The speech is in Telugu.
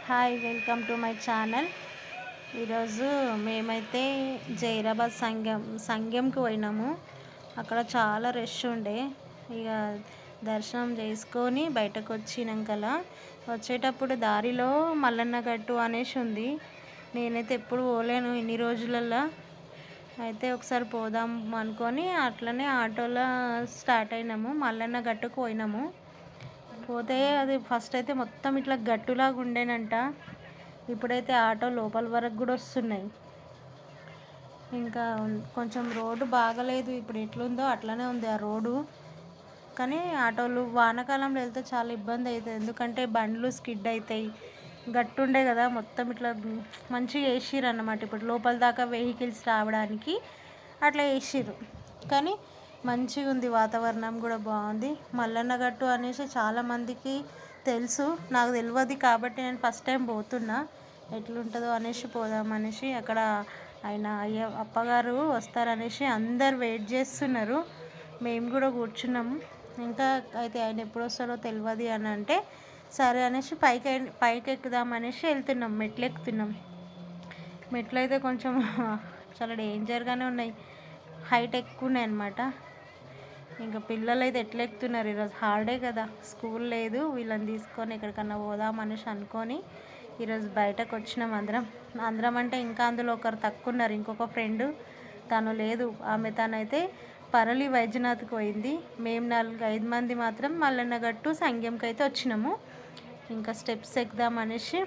Hi, welcome to my channel. ఈరోజు మేమైతే జైరాబాద్ సంఘంకి పోయినాము. అక్కడ చాలా రష్ ఉండే. ఇక దర్శనం చేసుకొని బయటకు వచ్చినాకలా వచ్చేటప్పుడు దారిలో మల్లన్న గట్టు అనేసి ఉంది. నేనైతే ఎప్పుడు పోలేను ఇన్ని రోజులల్లో. అయితే ఒకసారి పోదాం అనుకొని అట్లనే ఆటోలో స్టార్ట్ అయినాము. మల్లన్న గట్టుకు పోయినాము. పోతే అది ఫస్ట్ అయితే మొత్తం ఇట్లా గట్టులాగా ఉండేనంట. ఇప్పుడైతే ఆటో లోపల వరకు కూడా వస్తున్నాయి. ఇంకా కొంచెం రోడ్డు బాగలేదు, ఇప్పుడు ఎట్లుందో అట్లనే ఉంది ఆ రోడ్డు. కానీ ఆటోలు వానాకాలంలో వెళ్తే చాలా ఇబ్బంది అవుతుంది, ఎందుకంటే బండ్లు స్కిడ్ అవుతాయి. గట్టు ఉండే కదా, మొత్తం ఇట్లా మంచిగా వేసిర్రు అన్నమాట. ఇప్పుడు లోపల దాకా వెహికల్స్ రావడానికి అట్లా వేసిర్రు. కానీ మంచిగా ఉంది, వాతావరణం కూడా బాగుంది. మల్లన్న గట్టు అనేసి చాలామందికి తెలుసు, నాకు తెలియదు కాబట్టి నేను ఫస్ట్ టైం పోతున్నా. ఎట్లుంటుందో అనేసి పోదామనేసి అక్కడ ఆయన అప్పగారు వస్తారనేసి అందరు వెయిట్ చేస్తున్నారు. మేము కూడా కూర్చున్నాము. ఇంకా అయితే ఆయన ఎప్పుడు వస్తారో తెలియదు అని అంటే సరే అనేసి పైకి ఎక్కుదామనేసి వెళ్తున్నాం. మెట్లు ఎక్కుతున్నాం. మెట్లు అయితే కొంచెం చాలా డేంజర్గానే ఉన్నాయి, హైట్ ఎక్కువ ఉన్నాయి అన్నమాట. ఇంకా పిల్లలు అయితే ఎట్లా ఎక్కుతున్నారు, ఈరోజు హాలిడే కదా, స్కూల్ లేదు. వీళ్ళని తీసుకొని ఎక్కడికన్నా పోదామనేసి అనుకొని ఈరోజు బయటకు వచ్చినాం అందరం అంటే ఇంకా అందులో ఒకరు తక్కువ ఉన్నారు. ఇంకొక ఫ్రెండ్ తను లేదు, తనైతే పరళి వైద్యనాథ్కి పోయింది. మేము 4-5 మంది మాత్రం మల్లన్న గట్టు సంఘంకి అయితే వచ్చినాము. ఇంకా స్టెప్స్ ఎక్కుదామనేసి